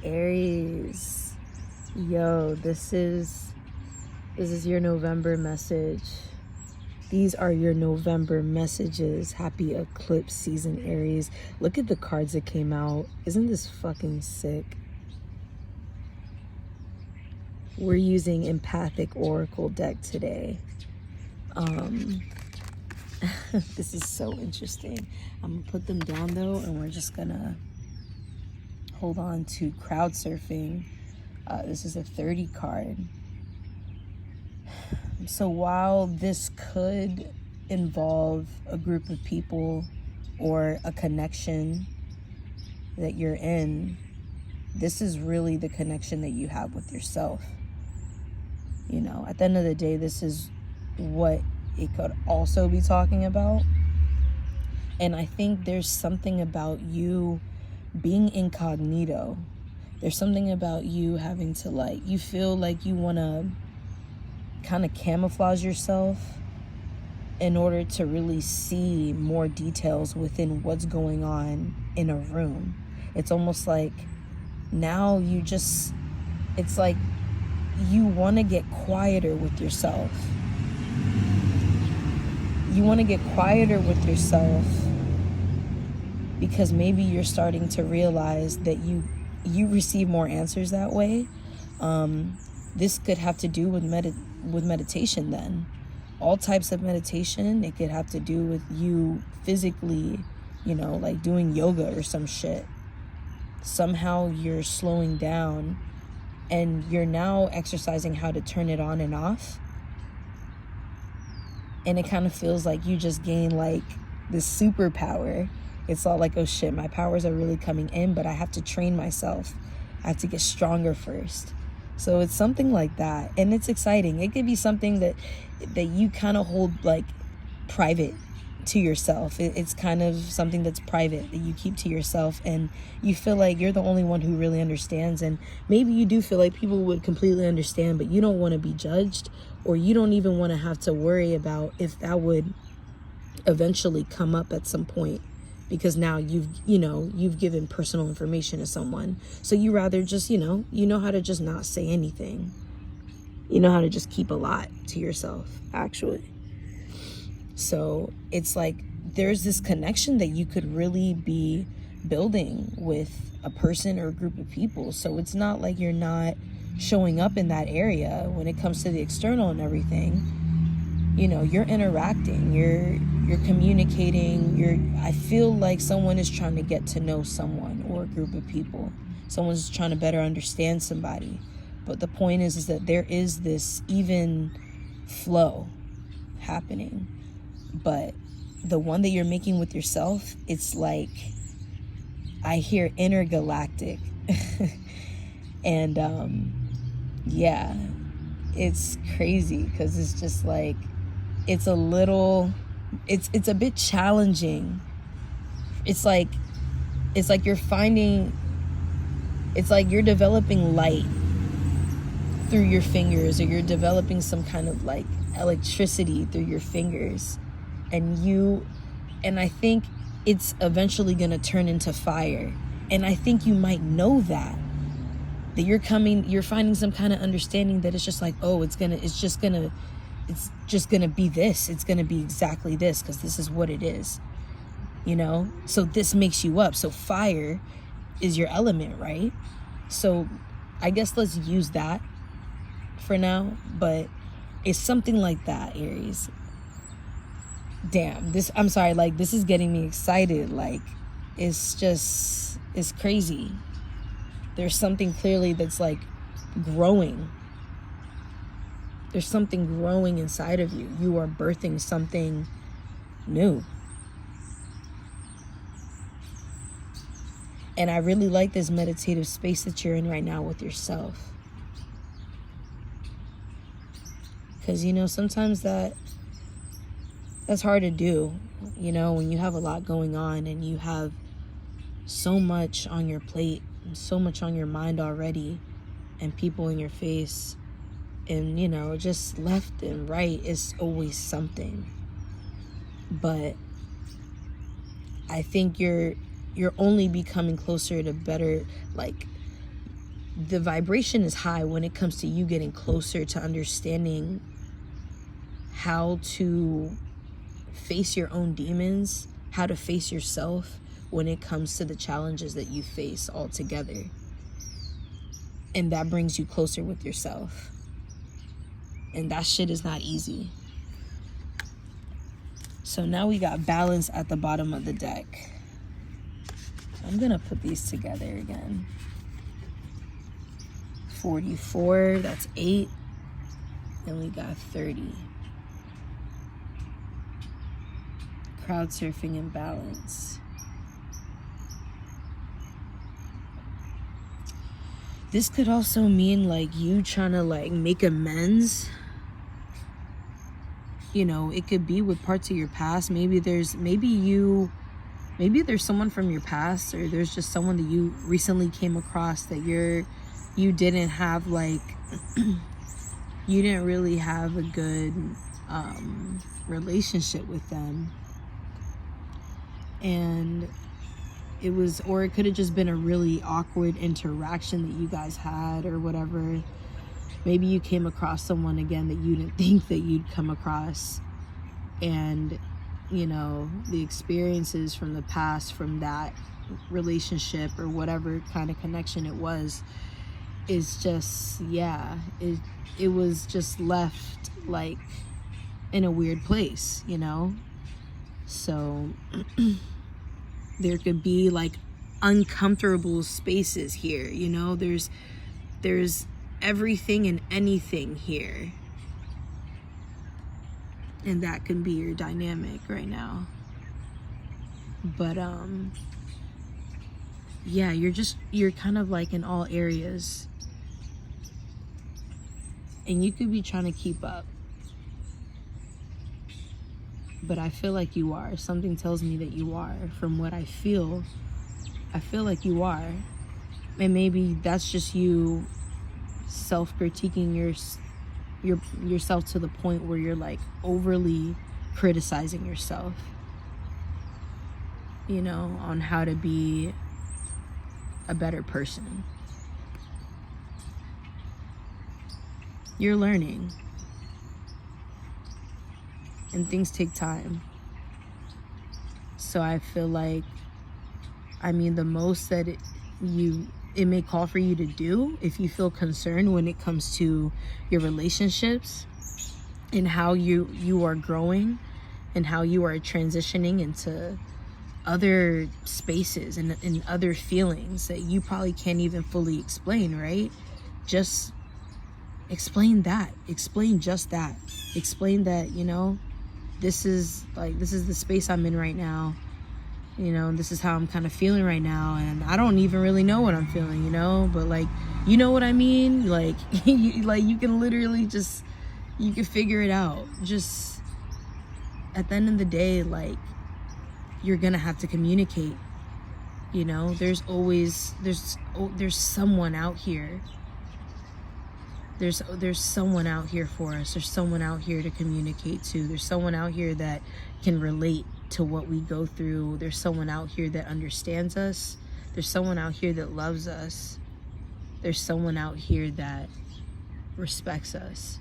Aries, yo, this is your November message. These are your November messages. Happy eclipse season, Aries. Look at the cards that came out. Isn't this fucking sick? We're using Empathic Oracle deck today. This is so interesting. I'm gonna put them down though, and we're just gonna hold on to crowd surfing. This is a 30 card. So while this could involve a group of people or a connection that you're in, this is really the connection that you have with yourself. You know, at the end of the day, this is what it could also be talking about. And I think there's something about you being incognito. There's something about you having to you feel like you want to kind of camouflage yourself in order to really see more details within what's going on in a room. It's almost like now it's like you want to get quieter with yourself. You want to get quieter with yourself because maybe you're starting to realize that you receive more answers that way. This could have to do with meditation then. All types of meditation. It could have to do with you physically, like doing yoga or some shit. Somehow you're slowing down and you're now exercising how to turn it on and off. And it kind of feels like you just gain this superpower. It's all like, oh shit, my powers are really coming in, but I have to train myself. I have to get stronger first. So it's something like that. And it's exciting. It could be something that you kind of hold private to yourself. It's kind of something that's private that you keep to yourself, and you feel like you're the only one who really understands. And maybe you do feel like people would completely understand, but you don't want to be judged, or you don't even want to have to worry about if that would eventually come up at some point, because now you've given personal information to someone. So you rather just, you know how to just not say anything. You know how to just keep a lot to yourself, actually. So it's like there's this connection that you could really be building with a person or a group of people. So it's not like you're not showing up in that area when it comes to the external and everything. You're interacting, you're communicating, I feel like someone is trying to get to know someone or a group of people. Someone's trying to better understand somebody. But the point is that there is this even flow happening. But the one that you're making with yourself, it's like, I hear intergalactic. And yeah, it's crazy because it's just like, it's a bit challenging. It's like you're developing light through your fingers, or you're developing some kind of electricity through your fingers. And I think it's eventually going to turn into fire. And I think you might know that you're finding some kind of understanding that it's just like, oh, it's just gonna be this. It's gonna be exactly this, because this is what it is, so this makes you up. So fire is your element, right? So I guess let's use that for now, but it's something like that, Aries. Damn, I'm sorry, this is getting me excited. It's crazy. There's something clearly that's growing. There's something growing inside of you. You are birthing something new. And I really like this meditative space that you're in right now with yourself. Because, sometimes that's hard to do, when you have a lot going on and you have so much on your plate, and so much on your mind already, and people in your face, and just left and right is always something. But I think you're only becoming closer to better the vibration is high when it comes to you getting closer to understanding how to face your own demons, how to face yourself when it comes to the challenges that you face altogether. And that brings you closer with yourself. And that shit is not easy. So now we got balance at the bottom of the deck. I'm gonna put these together again. 44, that's 8. And we got 30. Crowd surfing and balance. This could also mean like you trying to like make amends. You know, it could be with parts of your past. Maybe there's someone from your past, or there's just someone that you recently came across that you didn't have like you didn't really have a good relationship with them. And it was, or it could have just been a really awkward interaction that you guys had or whatever. Maybe you came across someone again that you didn't think that you'd come across. And, you know, the experiences from the past, from that relationship or whatever kind of connection it was, is just, yeah, it was just left like in a weird place, you know? So there could be like uncomfortable spaces here, you know? There's everything and anything here. And that can be your dynamic right now. But yeah, you're kind of like in all areas. And you could be trying to keep up. But I feel like you are. Something tells me that you are. From what I feel like you are. And maybe that's just you self-critiquing yourself to the point where you're like overly criticizing yourself, you know, on how to be a better person. You're learning, and things take time. So I feel like, I mean, the most that it may call for you to do, if you feel concerned when it comes to your relationships and how you are growing and how you are transitioning into other spaces and other feelings that you probably can't even fully explain, right? Just explain that. Explain just that. Explain that, you know, this is the space I'm in right now. You know, this is how I'm kind of feeling right now, and I don't even really know what I'm feeling, you know, but like, you know what I mean? Like, you can literally just, you can figure it out. Just at the end of the day, like, you're gonna have to communicate, you know. There's someone out here. There's someone out here for us. There's someone out here to communicate to. There's someone out here that can relate to what we go through. There's someone out here that understands us. There's someone out here that loves us. There's someone out here that respects us.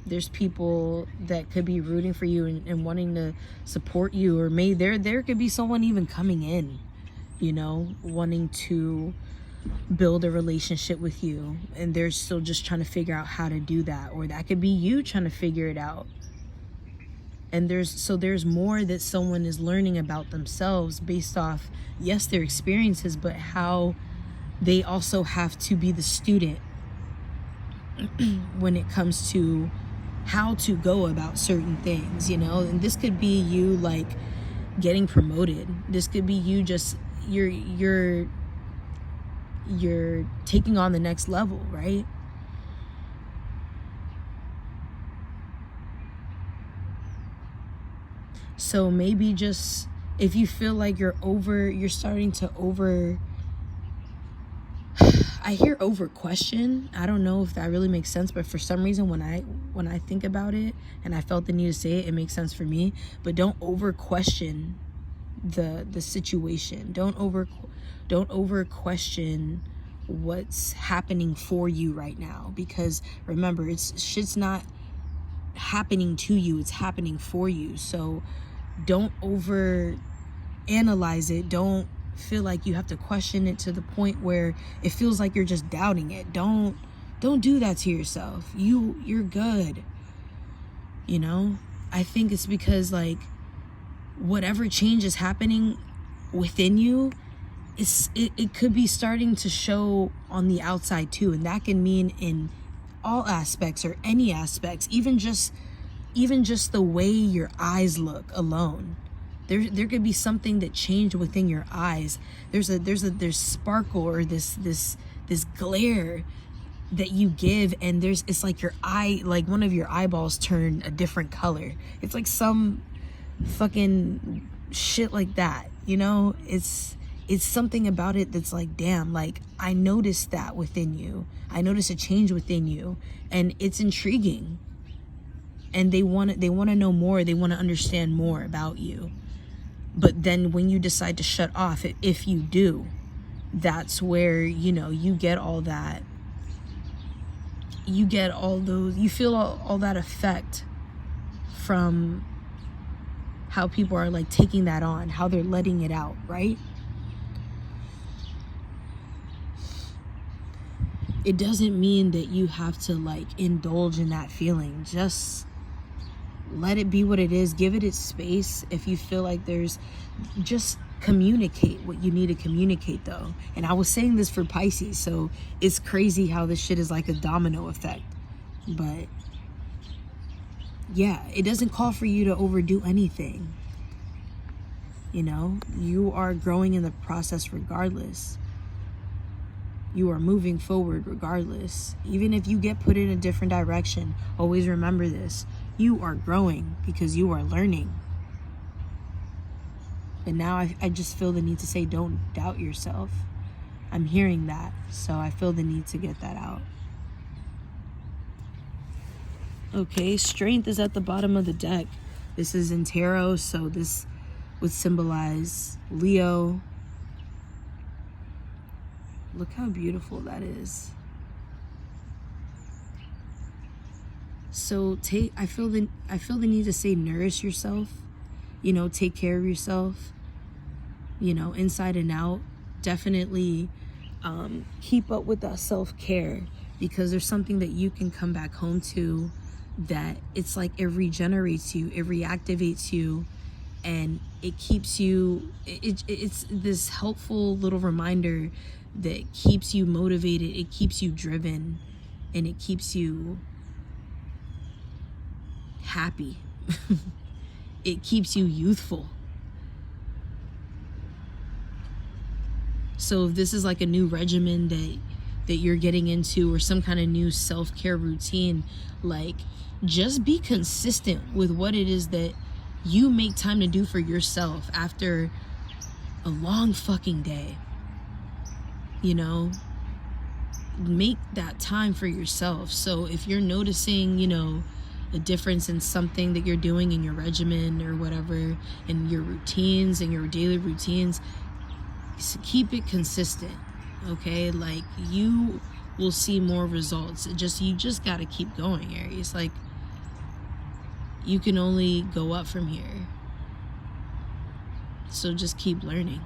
There's people that could be rooting for you and wanting to support you, or there could be someone even coming in, you know, wanting to build a relationship with you, and they're still just trying to figure out how to do that. Or that could be you trying to figure it out. And there's more that someone is learning about themselves based off, yes, their experiences, but how they also have to be the student when it comes to how to go about certain things, you know. And this could be you like getting promoted. This could be you just you're taking on the next level, right? So maybe just, if you feel like you're starting to I hear over question. I don't know if that really makes sense, but for some reason when I think about it and I felt the need to say it, it makes sense for me. But don't over question the situation. Don't over question what's happening for you right now, because remember, shit's not happening to you, it's happening for you. So don't over analyze it. Don't feel like you have to question it to the point where it feels like you're just doubting it. Don't do that to yourself. You're good. You know, I think it's because like whatever change is happening within you, it could be starting to show on the outside too, and that can mean in all aspects or any aspects, even just the way your eyes look alone. There could be something that changed within your eyes. There's sparkle, or this glare that you give, and it's like your eye, like one of your eyeballs turn a different color. It's like some fucking shit like that, you know? It's something about it that's like, damn, like I noticed that within you. I noticed a change within you, and it's intriguing. And they want to know more. They want to understand more about you. But then when you decide to shut off, if you do, that's where, you know, you get all that. You get all those, you feel all that effect from how people are like taking that on, how they're letting it out, right? It doesn't mean that you have to like indulge in that feeling. Just let it be what it is. Give it its space. If you feel like just communicate what you need to communicate though. And I was saying this for Pisces, so it's crazy how this shit is like a domino effect. But yeah, it doesn't call for you to overdo anything. You know, you are growing in the process regardless. You are moving forward regardless. Even if you get put in a different direction, always remember this. You are growing because you are learning. And now I just feel the need to say, don't doubt yourself. I'm hearing that, so I feel the need to get that out. Okay, strength is at the bottom of the deck. This is in tarot, so this would symbolize Leo. Look how beautiful that is. So I feel the need to say nourish yourself, you know, take care of yourself, you know, inside and out. Definitely keep up with that self-care, because there's something that you can come back home to that it's like it regenerates you, it reactivates you, and it keeps you, it's this helpful little reminder that keeps you motivated, it keeps you driven, and it keeps you happy. It keeps you youthful. So if this is like a new regimen that you're getting into, or some kind of new self-care routine, like just be consistent with what it is that you make time to do for yourself after a long fucking day. You know, make that time for yourself. So if you're noticing, you know, a difference in something that you're doing in your regimen or whatever, in your routines and your daily routines, keep it consistent. Okay, like you will see more results. You just got to keep going, Aries. Like you can only go up from here, so just keep learning.